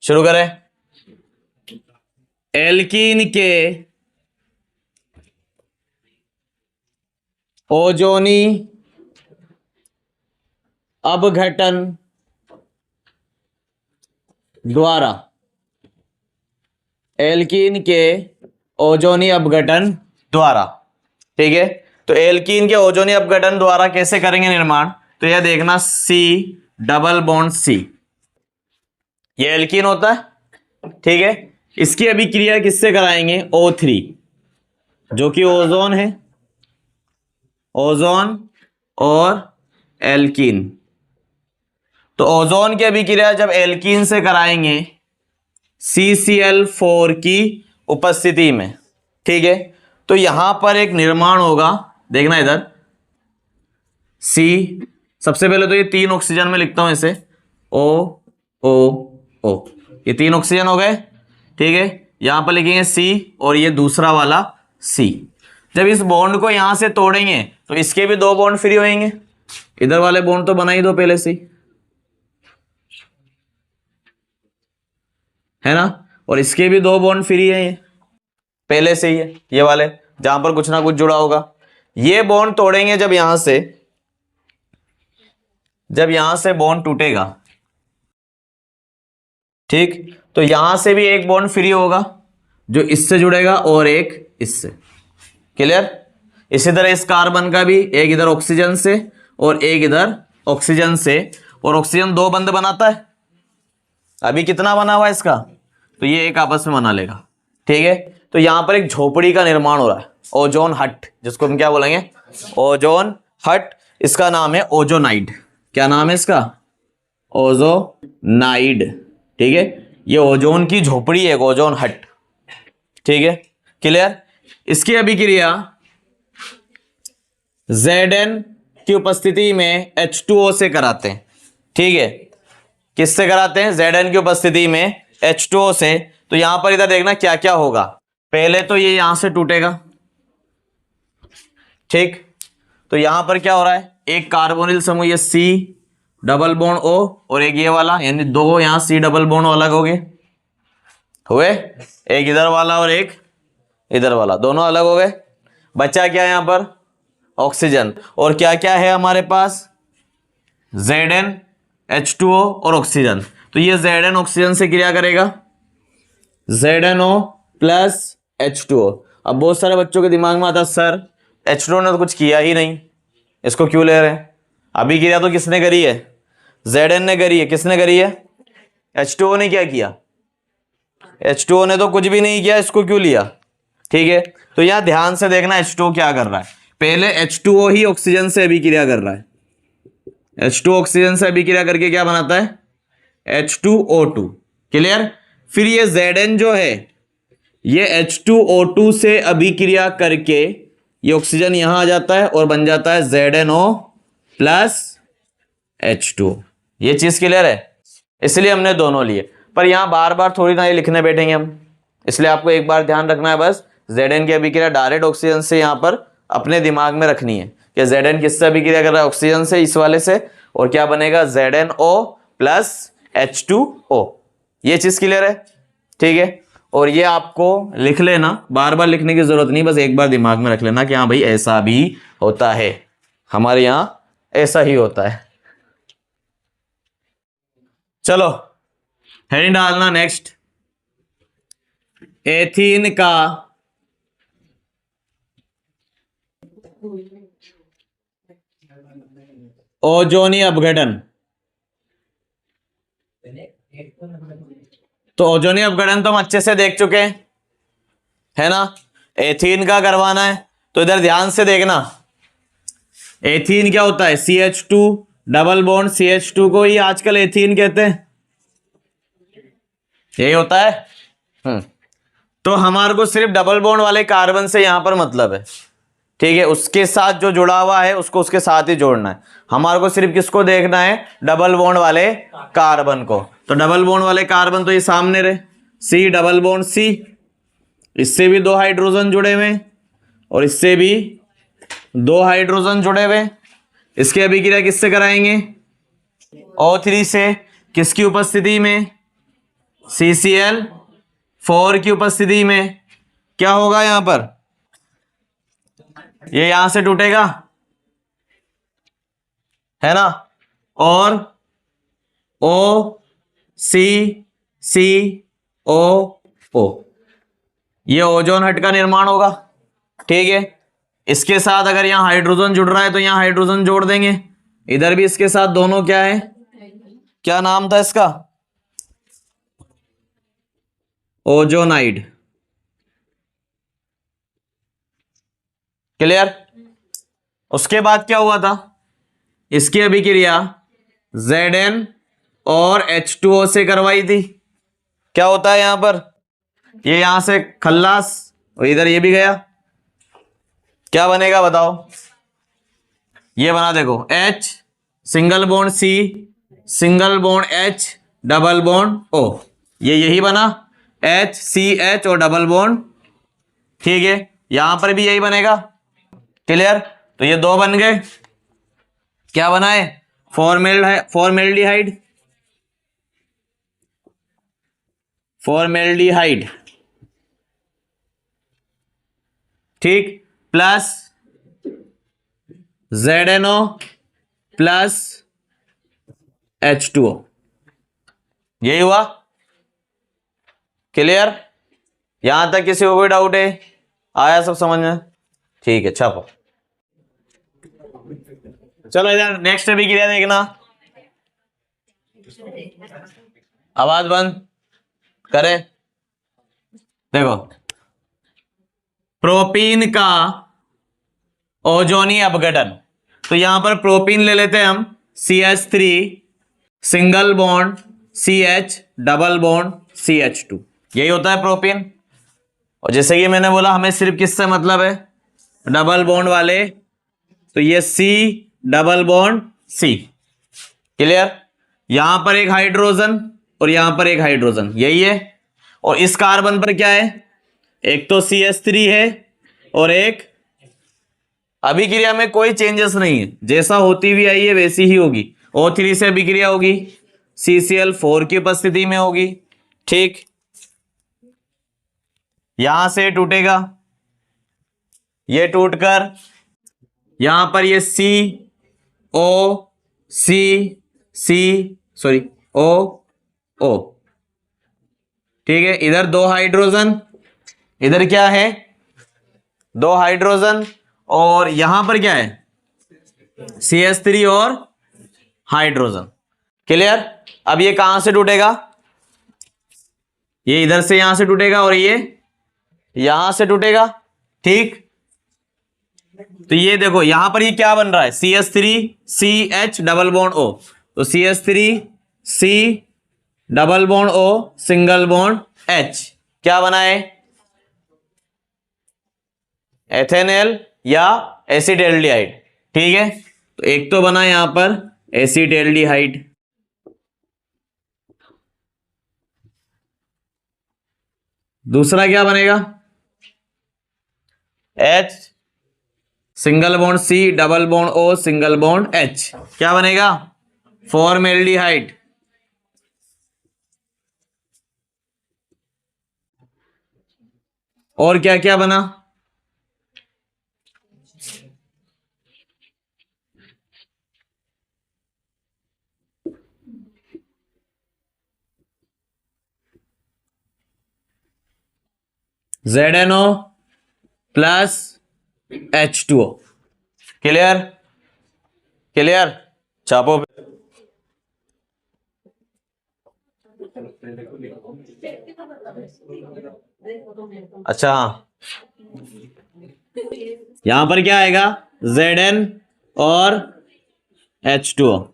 शुरू करें। एल्कीन के ओजोनी अपघटन द्वारा, एल्कीन के ओजोनी अपघटन द्वारा, ठीक है। तो एल्कीन के ओजोनी अपघटन द्वारा कैसे करेंगे निर्माण, तो यह देखना C डबल बॉन्ड C, ये एल्कीन होता है, ठीक है। इसकी अभिक्रिया किससे कराएंगे, O3 जो कि ओजोन है, ओजोन और एल्कीन। तो ओजोन की अभिक्रिया जब एल्कीन से कराएंगे CCl4 की उपस्थिति में, ठीक है। तो यहां पर एक निर्माण होगा, देखना इधर C, सबसे पहले तो ये 3 ऑक्सीजन में लिखता हूं इसे, O, ये 3 ऑक्सीजन हो गए, ठीक है। यहां पर लिखेंगे C और ये दूसरा वाला C। जब इस बॉन्ड को यहां से तोड़ेंगे तो इसके भी 2 बॉन्ड फ्री होंगे, इधर वाले बॉन्ड तो बना ही दो पहले से, है ना, और इसके भी 2 बॉन्ड फ्री है, ये पहले से ही है, ये वाले जहां पर कुछ ना कुछ जुड़ा होगा। ये बॉन्ड तोड़ेंगे जब यहां से बॉन्ड टूटेगा, ठीक, तो यहां से भी एक बॉन्ड फ्री होगा जो इससे जुड़ेगा और एक इससे, क्लियर। इसी तरह इस कार्बन का भी एक इधर ऑक्सीजन से और एक इधर ऑक्सीजन से, और ऑक्सीजन 2 बंद बनाता है, अभी कितना बना हुआ है इसका, तो ये एक आपस में बना लेगा, ठीक है। तो यहां पर एक झोपड़ी का निर्माण हो रहा है, ओजोन हट, जिसको हम क्या बोलेंगे, ओजोन हट। इसका नाम है ओजोनाइड, क्या नाम है इसका, ओजोनाइड, ठीक है। ये ओजोन की झोपड़ी है, ओजोन हट, ठीक है, क्लियर। इसकी अभिक्रिया Zn की उपस्थिति में H2O से कराते हैं, ठीक है। किससे कराते हैं, Zn की उपस्थिति में H2O से। तो यहां पर इधर देखना क्या क्या होगा, पहले तो ये यहां से टूटेगा, ठीक। तो यहां पर क्या हो रहा है, एक कार्बोनिल समूह ये C डबल बॉन्ड O और एक ये वाला, यानी 2 यहां C डबल बॉन्ड अलग हो गए, हुए, एक इधर वाला और एक इधर वाला, दोनों अलग हो गए। बचा क्या यहां पर, ऑक्सीजन, और क्या क्या है हमारे पास, Zn, H2O और ऑक्सीजन। तो ये Zn ऑक्सीजन से क्रिया करेगा, ZnO प्लस H2O। अब बहुत सारे बच्चों के दिमाग में आता है सर H2O ने तो कुछ किया ही नहीं, इसको क्यों ले रहे हैं। अभी क्रिया तो किसने करी है, Zn ने करी है, किसने करी है, H2O ने क्या किया, H2O ने तो कुछ भी नहीं किया, इसको क्यों लिया, ठीक है। तो यहां ध्यान से देखना H2O क्या कर रहा है, पहले H2O ही ऑक्सीजन से अभिक्रिया कर रहा है, H2O ऑक्सीजन से अभिक्रिया करके क्या बनाता है, H2O2, क्लियर। फिर ये Zn जो है ये H2O2 से अभिक्रिया करके ये ऑक्सीजन यहां आ जाता है और बन जाता है ZnO प्लस H2O। ये चीज क्लियर है, इसलिए हमने दोनों लिए। पर यहां बार बार थोड़ी ना ये लिखने बैठेंगे हम, इसलिए आपको एक बार ध्यान रखना है, बस Zn की अभिक्रिया डायरेक्ट ऑक्सीजन से यहां पर अपने दिमाग में रखनी है कि Zn किससे अभिक्रिया कर रहा है, ऑक्सीजन से, इस वाले से, और क्या बनेगा ZnO प्लस H2O। ये चीज क्लियर है, ठीक है। और ये आपको लिख लेना, बार बार लिखने की जरूरत नहीं, बस एक बार दिमाग में रख लेना कि हाँ भाई ऐसा भी होता है, हमारे यहां ऐसा ही होता है। चलो हेडिंग डालना नेक्स्ट, एथीन का ओजोनी अपघटन। तो ओजोनी अपघटन तो हम अच्छे से देख चुके हैं, है ना। एथीन का करवाना है तो इधर ध्यान से देखना, एथीन क्या होता है, CH2 डबल बॉन्ड CH2 को ही आजकल एथीन कहते हैं, यही होता है। तो हमारे को सिर्फ डबल बॉन्ड वाले कार्बन से यहां पर मतलब है, ठीक है, उसके साथ जो जुड़ा हुआ है उसको उसके साथ ही जोड़ना है। हमारे को सिर्फ किसको देखना है, डबल बॉन्ड वाले कार्बन को। तो डबल बॉन्ड वाले कार्बन तो ये सामने रहे, C डबल बॉन्ड C, इससे भी 2 हाइड्रोजन जुड़े हुए और इससे भी 2 हाइड्रोजन जुड़े हुए। इसकी अभिक्रिया किससे कराएंगे, O3 से, किसकी उपस्थिति में, CCl4 की उपस्थिति में क्या होगा यहां पर, ये यहां से टूटेगा, है ना, और OCCOO, ये ओजोन हट का निर्माण होगा। ठीक है, इसके साथ अगर यहां हाइड्रोजन जुड़ रहा है तो यहां हाइड्रोजन जोड़ देंगे, इधर भी इसके साथ दोनों क्या है, क्या नाम था इसका, ओजोनाइड। क्लियर। उसके बाद क्या हुआ था, इसकी अभिक्रिया Zn और H2O से करवाई थी। क्या होता है यहां पर, ये यहां से खल्लास और इधर ये भी गया, क्या बनेगा बताओ, ये बना देखो H single bond C single bond H double bond O, ये यही बना HCH और डबल बॉन्ड। ठीक है, यहां पर भी यही बनेगा। क्लियर। तो ये दो बन गए, क्या बनाए, फॉर्मेल्डिहाइड, फॉर्मेल्डिहाइड। ठीक, प्लस ZNO प्लस H2O, यही हुआ। क्लियर। यहां तक किसी को कोई डाउट है, आया सब समझ में, ठीक है छापो। चलो इधर नेक्स्ट अभिक्रिया देखना, आवाज बंद करे। देखो, प्रोपीन का ओजोनी अपघटन, तो यहां पर प्रोपीन ले लेते हैं हम, CH3 single bond CH double bond CH2, यही होता है प्रोपीन। और जैसे कि मैंने बोला हमें सिर्फ किससे मतलब है, डबल बॉन्ड वाले, तो ये C double bond C। Clear. यहां पर एक हाइड्रोजन और यहां पर एक हाइड्रोजन, यही है। और इस कार्बन पर क्या है, एक तो CH3 है और एक, अभिक्रिया में कोई चेंजेस नहीं है, जैसा होती हुई आई है वैसी ही होगी। O3 से अभिक्रिया होगी, CCl4 की उपस्थिति में होगी। ठीक, यहां से टूटेगा, ये टूटकर यहां पर ये O। ठीक है, इधर दो हाइड्रोजन, इधर क्या है, दो हाइड्रोजन, और यहां पर क्या है, CH3 और हाइड्रोजन। क्लियर। अब ये कहां से टूटेगा, ये इधर से यहां से टूटेगा और ये यहां से टूटेगा। ठीक, तो ये देखो यहां पर ये क्या बन रहा है, CH3 CH double bond O, तो CH3 C double bond O single bond H, क्या बना है, एथेनॉल या एसिटाल्डिहाइड। ठीक है, तो एक तो बना यहां पर एसिटाल्डिहाइड, दूसरा क्या बनेगा, H single bond C double bond O single bond H, क्या बनेगा, फॉर्मेल्डिहाइड। और क्या क्या बना, ZNO plus H2O। Clear. Clear, छापो। अच्छा हाँ, यहां पर क्या आएगा, Zn और H2O।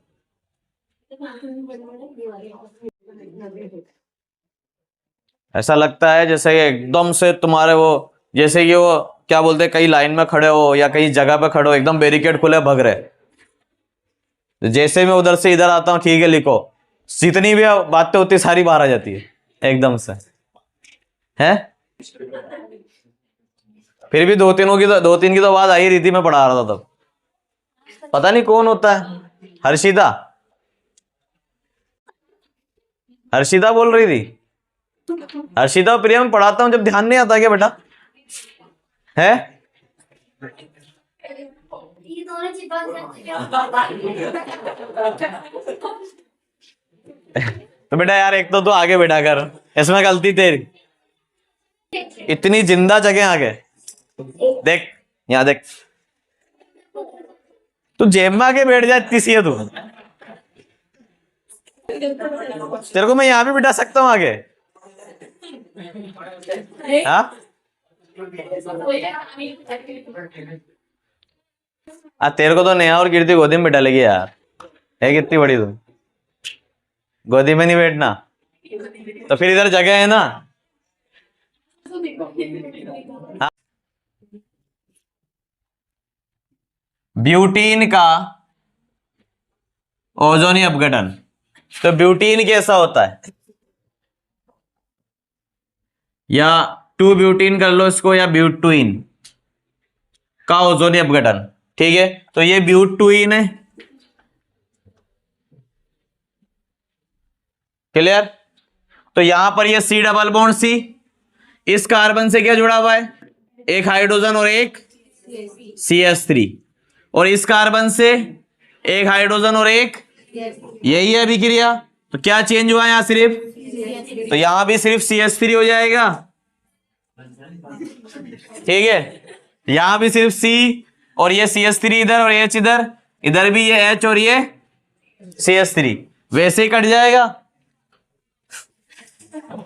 ऐसा लगता है जैसे एकदम से तुम्हारे वो, जैसे कि वो क्या बोलते हैं, कहीं लाइन में खड़े हो या कहीं जगह पे खड़े हो, एकदम बैरिकेड खुले भग रहे। जैसे मैं उधर से इधर आता हूँ, ठीक है लिखो, जितनी भी बातें होती सारी बाहर आ जाती है एकदम से, है। फिर भी दो तीन की तो आवाज आ ही रही थी, मैं पढ़ा रहा था तब। पता नहीं कौन होता है, हर्षिता, हर्षिता बोल रही थी। हर्षिता और प्रिया में पढ़ाता हूं जब ध्यान नहीं आता क्या बेटा? है ये दोनों चिपक तो बेटा यार एक तो आगे बैठा कर, इसमें गलती तेरी। इतनी जिंदा जगह आगे देख, यहाँ देख, तू जेब में आके बैठ जा, इतनी सी है तू। तेरे को मैं यहाँ भी बिठा सकता हूँ आगे। हाँ तेरे को तो नेहा और कीर्ति गोदी में बिठा लेगी यार, है कितनी बड़ी तू, गोदी में नहीं बैठना तो फिर इधर जगह है ना। हाँ? ब्यूटीन का ओजोनी अपघटन, तो ब्यूटीन कैसा होता है, या 2 ब्यूटीन कर लो इसको, या ब्यूटुइन का ओजोनी अपघटन। ठीक है, तो ये ब्यूटुइन है, क्लियर। तो यहां पर ये C डबल बॉन्ड C, इस कार्बन से क्या जुड़ा हुआ है, एक हाइड्रोजन और एक CH3, और इस कार्बन से एक हाइड्रोजन और एक, यही है अभिक्रिया। तो क्या चेंज हुआ यहां सिर्फ, तो यहां भी सिर्फ CH3 हो जाएगा। ठीक है, यहां भी सिर्फ C और ये CH3 इधर और H इधर, इधर भी ये H और ये CH3, वैसे ही कट जाएगा।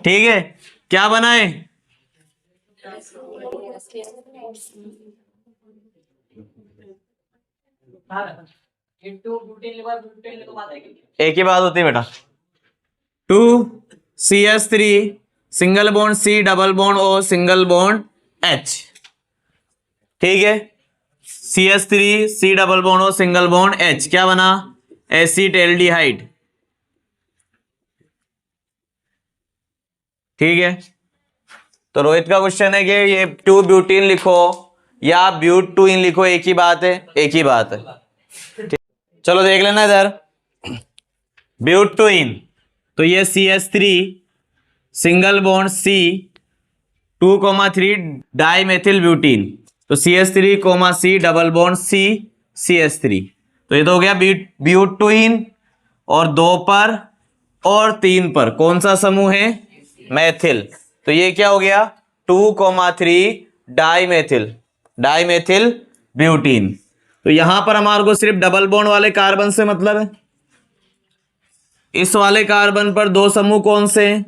ठीक है, क्या बनाए, एक ही बात होती है बेटा। 2CH3 single bond C double bond O single bond H। ठीक है, CH3 C double bond O single bond H, क्या बना, एसिटाल्डिहाइड। ठीक है, तो रोहित का क्वेश्चन है कि ये 2 ब्यूटीन लिखो या ब्यूटुइन लिखो, एक ही बात है, एक ही बात है। चलो देख लेना इधर, ब्यूटुइन, तो ये CH3 single bond C 2,3 dimethyl butene, तो CH3, C double bond C CH3, तो ये तो हो गया ब्यूटुइन। और 2 पर और 3 पर कौन सा समूह है, मैथिल, तो ये क्या हो गया 2,3 डाइमेथिल ब्यूटीन। तो यहां पर हमारे को सिर्फ डबल बॉन्ड वाले कार्बन से मतलब है। इस वाले कार्बन पर 2 समूह कौन से हैं,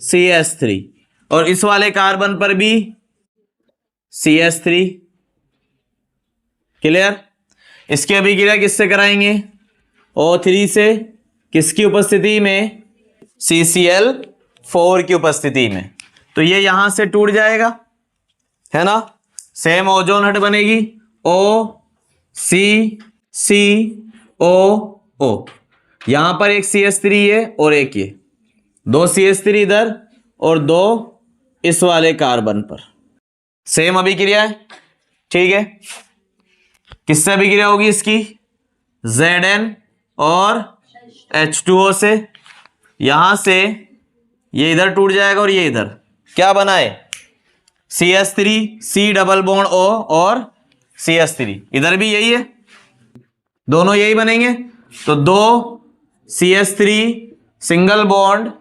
CH3, और इस वाले कार्बन पर भी CH3, क्लियर। इसकी अभिक्रिया किससे कराएंगे, O3 से, किसकी उपस्थिति में, CCl4 की उपस्थिति में। तो ये यहां से टूट जाएगा, है ना, सेम ओजोन हट बनेगी, OCCOO, यहां पर एक CH3 है और एक ये, 2 CH3 इधर और 2 इस वाले कार्बन पर, सेम अभिक्रिया है। ठीक है, किससे अभिक्रिया होगी इसकी, Zn और H2O से, यहां से ये इधर टूट जाएगा और ये इधर, क्या बनाए, CH3 C double bond O और CH3, इधर भी यही है, दोनों यही बनेंगे। तो 2 CH3 single bond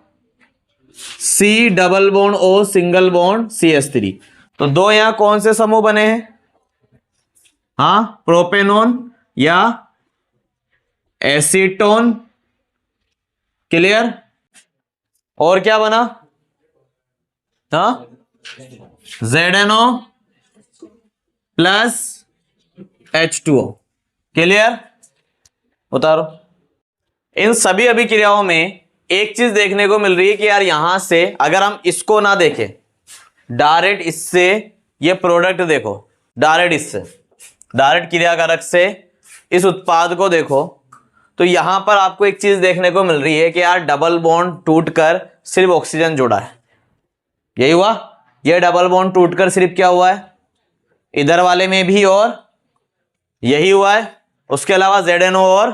C double bond O single bond CH3, तो 2 यहां कौन से समूह बने हैं, हाँ, प्रोपेनोन या एसीटोन, क्लियर। और क्या बना, हाँ, ZNO प्लस H2O, क्लियर। उतारो। इन सभी अभिक्रियाओं में एक चीज देखने को मिल रही है कि यार यहां से अगर हम इसको ना देखें, डायरेक्ट इससे ये प्रोडक्ट देखो, डायरेक्ट क्रियाकारक से इस उत्पाद को देखो, तो यहां पर आपको एक चीज देखने को मिल रही है कि यार डबल बॉन्ड टूटकर सिर्फ ऑक्सीजन जुड़ा है, यही हुआ, ये डबल बॉन्ड टूटकर सिर्फ क्या हुआ है, इधर वाले में भी और यही हुआ है, उसके अलावा ZNO और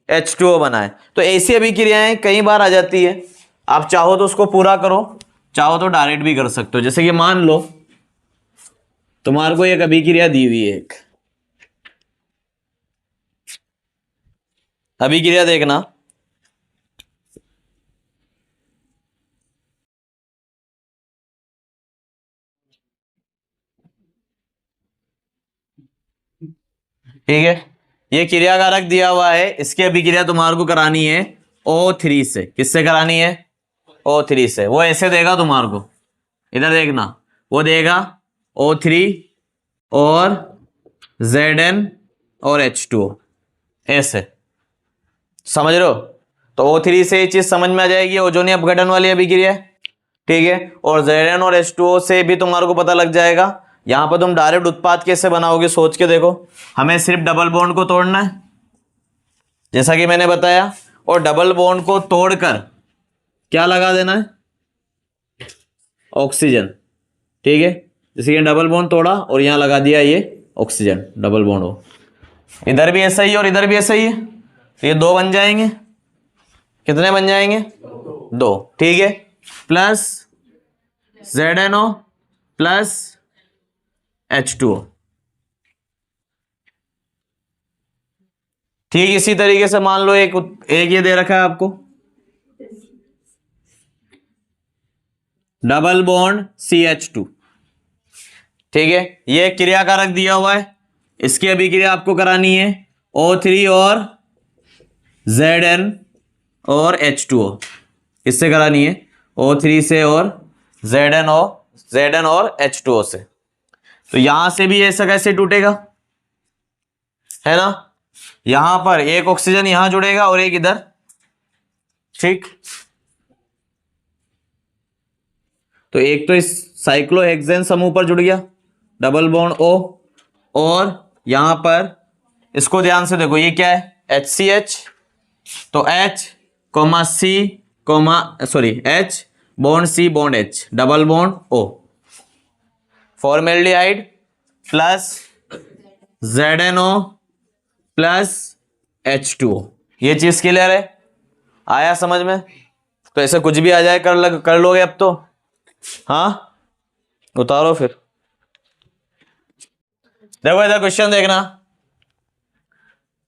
H2O बना है। तो ऐसी अभिक्रियाएं कई बार आ जाती है, आप चाहो तो उसको पूरा करो, चाहो तो डायरेक्ट भी कर सकते हो। जैसे कि मान लो तुम्हारे को एक अभिक्रिया दी हुई है, एक अभिक्रिया देखना, ठीक है। ये क्रियाकारक दिया हुआ है, इसकी अभिक्रिया तुम्हारे को करानी है O3 से। किससे करानी है? O3 से। वो ऐसे देगा तुम्हारे को, इधर देखना, वो देगा O3 और Zn और H2O, ऐसे, समझ रहे हो? तो O3 से ये चीज समझ में आ जाएगी, ओजोनी अपघटन वाली अभिक्रिया है, ठीक है। और Zn और H2O से भी तुम्हारे को पता लग जाएगा। यहां पर तुम डायरेक्ट उत्पाद कैसे बनाओगे सोच के देखो। हमें सिर्फ डबल बॉन्ड को तोड़ना है, जैसा कि मैंने बताया, और डबल बॉन्ड को तोड़कर क्या लगा देना है? ऑक्सीजन, ठीक है। जैसे कि डबल बॉन्ड तोड़ा और यहां लगा दिया ये ऑक्सीजन, डबल बॉन्ड हो। इधर भी ऐसा ही है और इधर भी ऐसा ही है, तो ये दो बन जाएंगे। कितने बन जाएंगे? दो, ठीक है। प्लस ZnO प्लस H2O, ठीक। इसी तरीके से मान लो एक ये दे रखा है आपको, डबल बॉन्ड CH2, ठीक है। ये क्रियाकारक दिया हुआ है, इसकी अभिक्रिया आपको करानी है O3 और Zn और H2O, इससे करानी है O3 से और Zn और H2O से। तो यहां से भी ऐसा कैसे टूटेगा, है ना? यहां पर एक ऑक्सीजन यहां जुड़ेगा और एक इधर, ठीक। तो एक तो इस साइक्लोहेक्सेन समूह पर जुड़ गया डबल बॉन्ड O, और यहां पर इसको ध्यान से देखो, ये क्या है? HCH, तो H comma C comma H bond C bond H, double bond O, formaldehyde plus ZnO plus H2O। ये चीज क्लियर है? आया समझ में? तो ऐसे कुछ भी आ जाए कर लोगे अब तो। हाँ, उतारो फिर। देखो इधर क्वेश्चन देखना,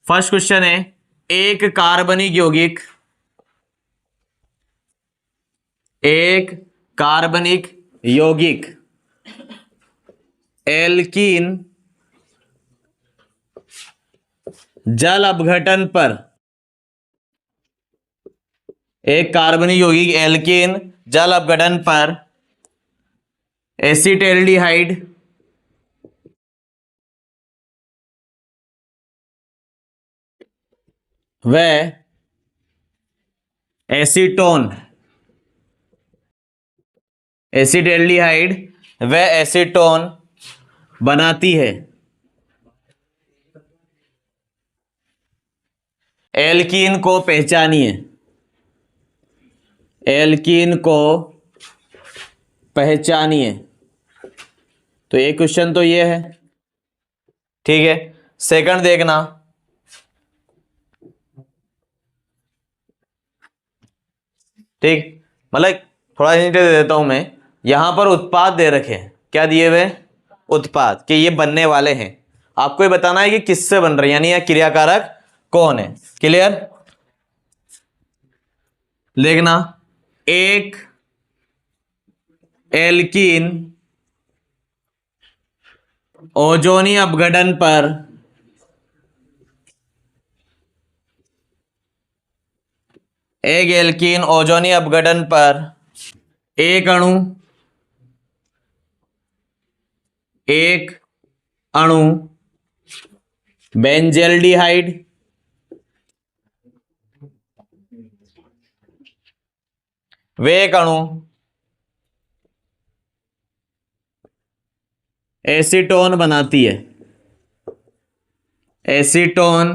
फर्स्ट क्वेश्चन है, एक कार्बनिक यौगिक, एक कार्बनिक यौगिक एल्कीन जल अपघटन पर, एक कार्बनिक यौगिक एल्कीन जल अपघटन पर एसिटाल्डिहाइड व एसीटोन, एसिटाल्डिहाइड व एसीटोन बनाती है। एल्कीन को पहचानिए, एल्कीन को पहचानिए। तो एक क्वेश्चन तो ये है, ठीक है। सेकंड देखना, ठीक, मतलब थोड़ा हिंट दे देता हूं मैं। यहां पर उत्पाद दे रखे हैं, क्या दिए हुए? उत्पाद, कि ये बनने वाले हैं। आपको ये बताना है कि किससे बन रहे हैं, यानी यह क्रियाकारक कौन है। क्लियर? देखना, एक एल्कीन ओजोनी अपघटन पर एक एल्कीन ओजोनी अपघटन पर एक अणु बेंजल्डिहाइड वे एक अणु एसीटोन बनाती है, एसीटोन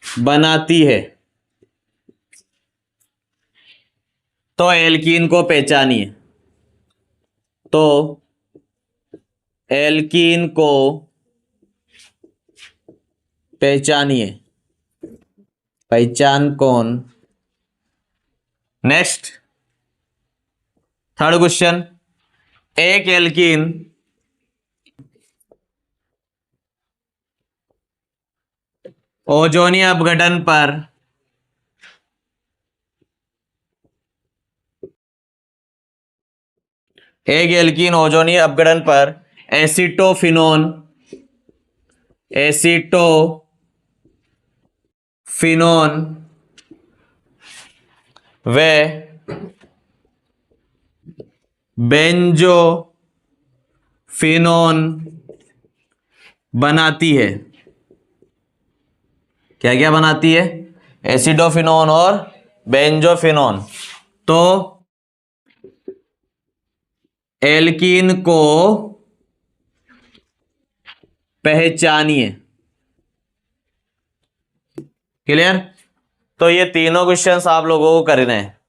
बनाती है। तो एल्कीन को पहचानिए, तो एल्कीन को पहचानिए, पहचान कौन। नेक्स्ट थर्ड क्वेश्चन, एक एल्कीन ओजोनी अपघटन पर ओजोनी अपघटन पर एसिटोफिनोन व बेंजोफिनोन बनाती है। क्या क्या बनाती है? एसिडोफिनोन और बेंजोफिनोन। तो एल्कीन को पहचानिए। क्लियर? तो ये तीनों क्वेश्चंस आप लोगों को करने हैं।